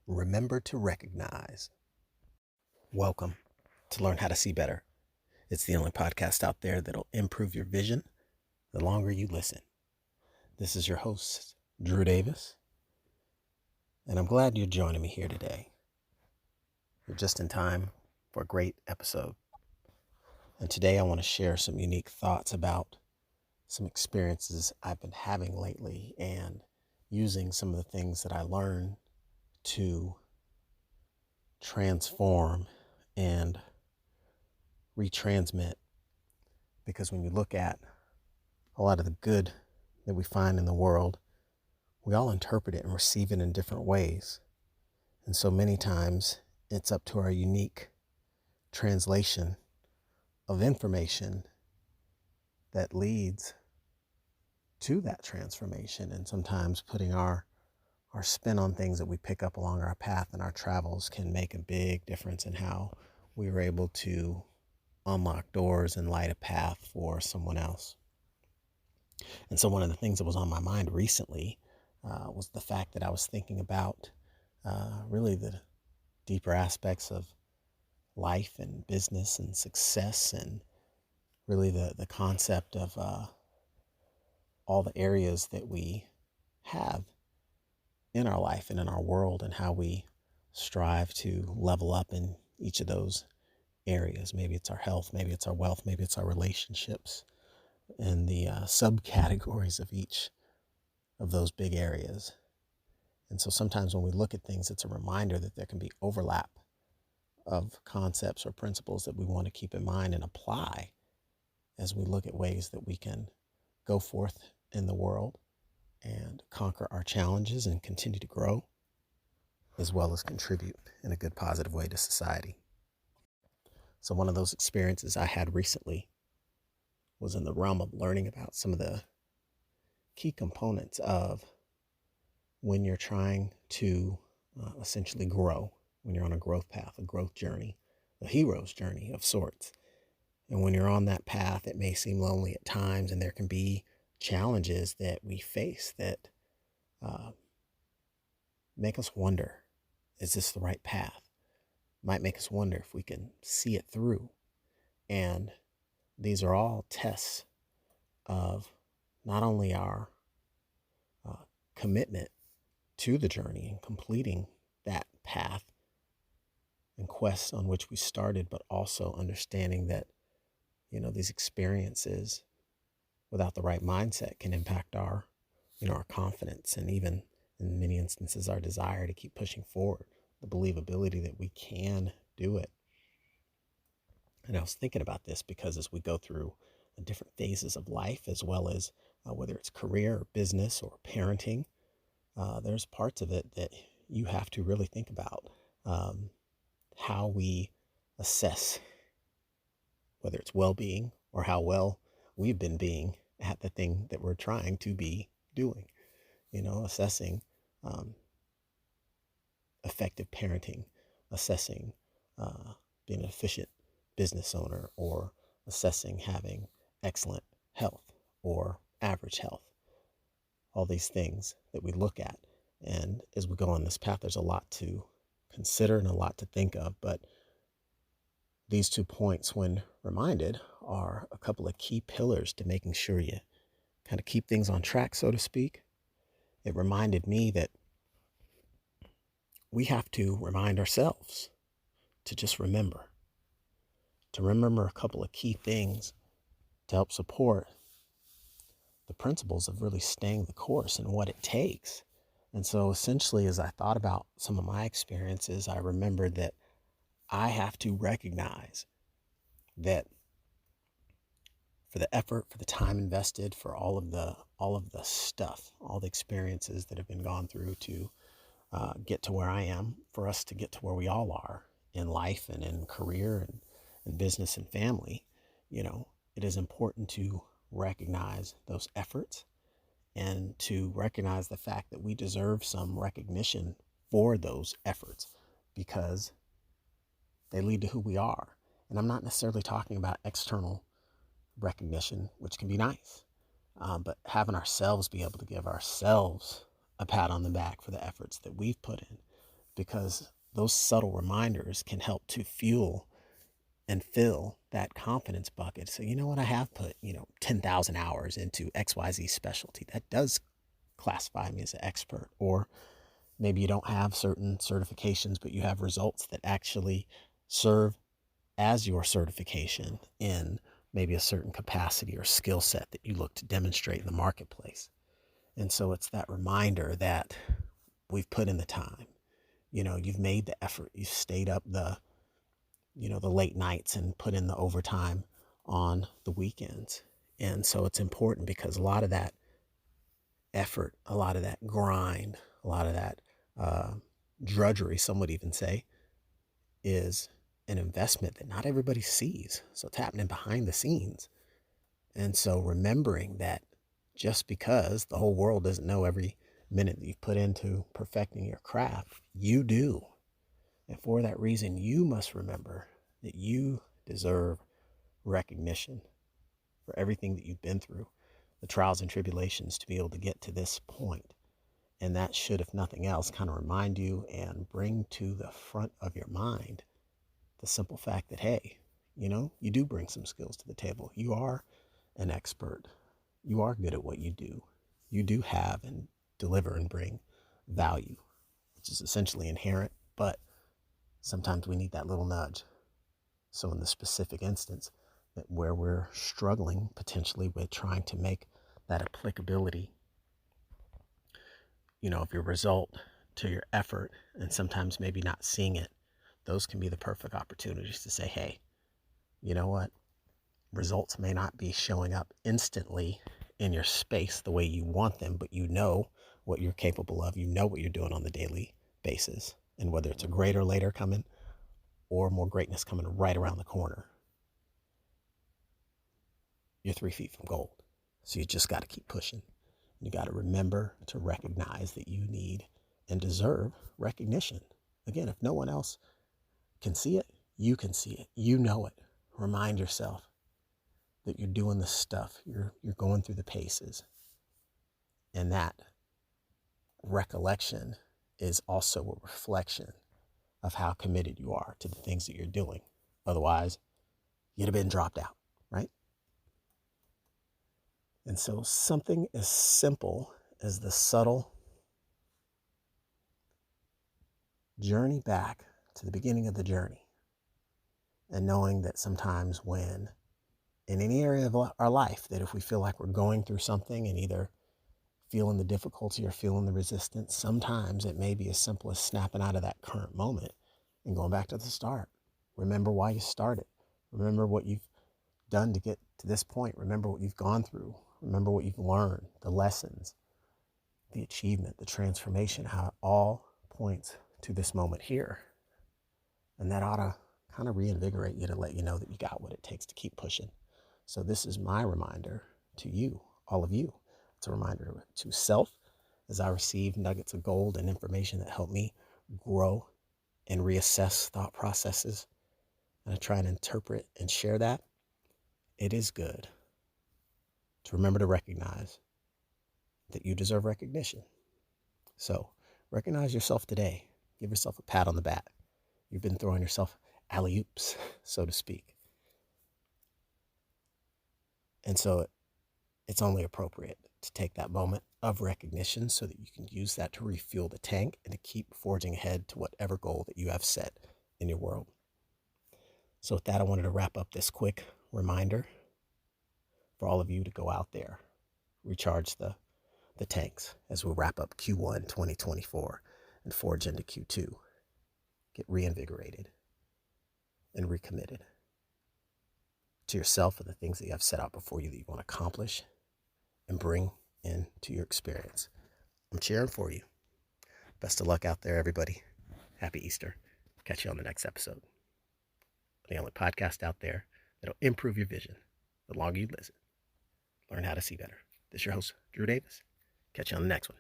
Remember to recognize. Welcome to Learn How to See Better. It's the only podcast out there that'll improve your vision the longer you listen. This is your host, Drew Davis, and I'm glad you're joining me here today. You're just in time for a great episode. And today I want to share some unique thoughts about some experiences I've been having lately and using some of the things that I learned to transform and retransmit. Because when you look at a lot of the good that we find in the world, we all interpret it and receive it in different ways. And so many times it's up to our unique translation of information that leads to that transformation, and sometimes putting our spin on things that we pick up along our path and our travels can make a big difference in how we were able to unlock doors and light a path for someone else. And so one of the things that was on my mind recently was the fact that I was thinking about really the deeper aspects of life and business and success, and really the concept of all the areas that we have in our life and in our world, and how we strive to level up in each of those areas. Maybe it's our health, maybe it's our wealth, maybe it's our relationships, and the subcategories of each of those big areas. And so sometimes when we look at things, it's a reminder that there can be overlap of concepts or principles that we want to keep in mind and apply as we look at ways that we can go forth in the world and conquer our challenges and continue to grow, as well as contribute in a good, positive way to society. So one of those experiences I had recently was in the realm of learning about some of the key components of when you're trying to essentially grow, when you're on a growth path, a growth journey, a hero's journey of sorts. And when you're on that path, it may seem lonely at times, and there can be challenges that we face that make us wonder, is this the right path? Might make us wonder if we can see it through. And these are all tests of not only our commitment to the journey and completing that path and quest on which we started, but also understanding that, these experiences without the right mindset can impact our confidence, and even in many instances, our desire to keep pushing forward, the believability that we can do it. And I was thinking about this because as we go through different phases of life, as well as whether it's career or business or parenting, there's parts of it that you have to really think about how we assess whether it's well-being or how well we've been being at the thing that we're trying to be doing. Assessing effective parenting, assessing being an efficient business owner, or assessing having excellent health or average health. All these things that we look at. And as we go on this path, there's a lot to consider and a lot to think of. But these 2 points, when reminded, are a couple of key pillars to making sure you kind of keep things on track, so to speak. It reminded me that we have to remind ourselves to just remember a couple of key things to help support the principles of really staying the course and what it takes. And so essentially, as I thought about some of my experiences, I remembered that I have to recognize that for the effort, for the time invested, for all of the stuff, all the experiences that have been gone through to get to where I am, for us to get to where we all are in life and in career and in business and family, it is important to recognize those efforts and to recognize the fact that we deserve some recognition for those efforts, because they lead to who we are. And I'm not necessarily talking about external recognition, which can be nice, but having ourselves be able to give ourselves a pat on the back for the efforts that we've put in, because those subtle reminders can help to fuel and fill that confidence bucket. So, you know what, I have put, 10,000 hours into XYZ specialty. That does classify me as an expert. Or maybe you don't have certain certifications, but you have results that actually serve as your certification in maybe a certain capacity or skill set that you look to demonstrate in the marketplace. And so it's that reminder that we've put in the time. You've made the effort. You've stayed up the late nights and put in the overtime on the weekends. And so it's important because a lot of that effort, a lot of that grind, a lot of that drudgery, some would even say, is an investment that not everybody sees. So it's happening behind the scenes. And so remembering that just because the whole world doesn't know every minute that you've put into perfecting your craft, you do. And for that reason, you must remember that you deserve recognition for everything that you've been through, the trials and tribulations to be able to get to this point. And that should, if nothing else, kind of remind you and bring to the front of your mind the simple fact that, hey, you do bring some skills to the table. You are an expert. You are good at what you do. You do have and deliver and bring value, which is essentially inherent, but sometimes we need that little nudge. So in the specific instance that where we're struggling potentially with trying to make that applicability, of your result to your effort, and sometimes maybe not seeing it, those can be the perfect opportunities to say, hey, you know what? Results may not be showing up instantly in your space the way you want them, but you know what you're capable of. You know what you're doing on the daily basis. And whether it's a greater later coming or more greatness coming right around the corner, you're 3 feet from gold. So you just got to keep pushing. You got to remember to recognize that you need and deserve recognition. Again, if no one else can see it, you can see it. You know it. Remind yourself that you're doing the stuff. You're going through the paces. And that recollection is also a reflection of how committed you are to the things that you're doing. Otherwise, you'd have been dropped out, right? And so something as simple as the subtle journey back to the beginning of the journey, and knowing that sometimes when in any area of our life, that if we feel like we're going through something and either feeling the difficulty or feeling the resistance, sometimes it may be as simple as snapping out of that current moment and going back to the start. Remember why you started. Remember what you've done to get to this point. Remember what you've gone through. Remember what you've learned, the lessons, the achievement, the transformation, how it all points to this moment here. And that ought to kind of reinvigorate you to let you know that you got what it takes to keep pushing. So this is my reminder to you, all of you. It's a reminder to self as I receive nuggets of gold and information that help me grow and reassess thought processes. And I try and interpret and share that. It is good to remember to recognize that you deserve recognition. So recognize yourself today. Give yourself a pat on the back. You've been throwing yourself alley-oops, so to speak. And so it's only appropriate to take that moment of recognition so that you can use that to refuel the tank and to keep forging ahead to whatever goal that you have set in your world. So with that, I wanted to wrap up this quick reminder for all of you to go out there, recharge the tanks as we wrap up Q1 2024 and forge into Q2. Get reinvigorated and recommitted to yourself and the things that you have set out before you that you want to accomplish and bring into your experience. I'm cheering for you. Best of luck out there, everybody. Happy Easter. Catch you on the next episode. The only podcast out there that'll improve your vision the longer you listen. Learn how to see better. This is your host, Drew Davis. Catch you on the next one.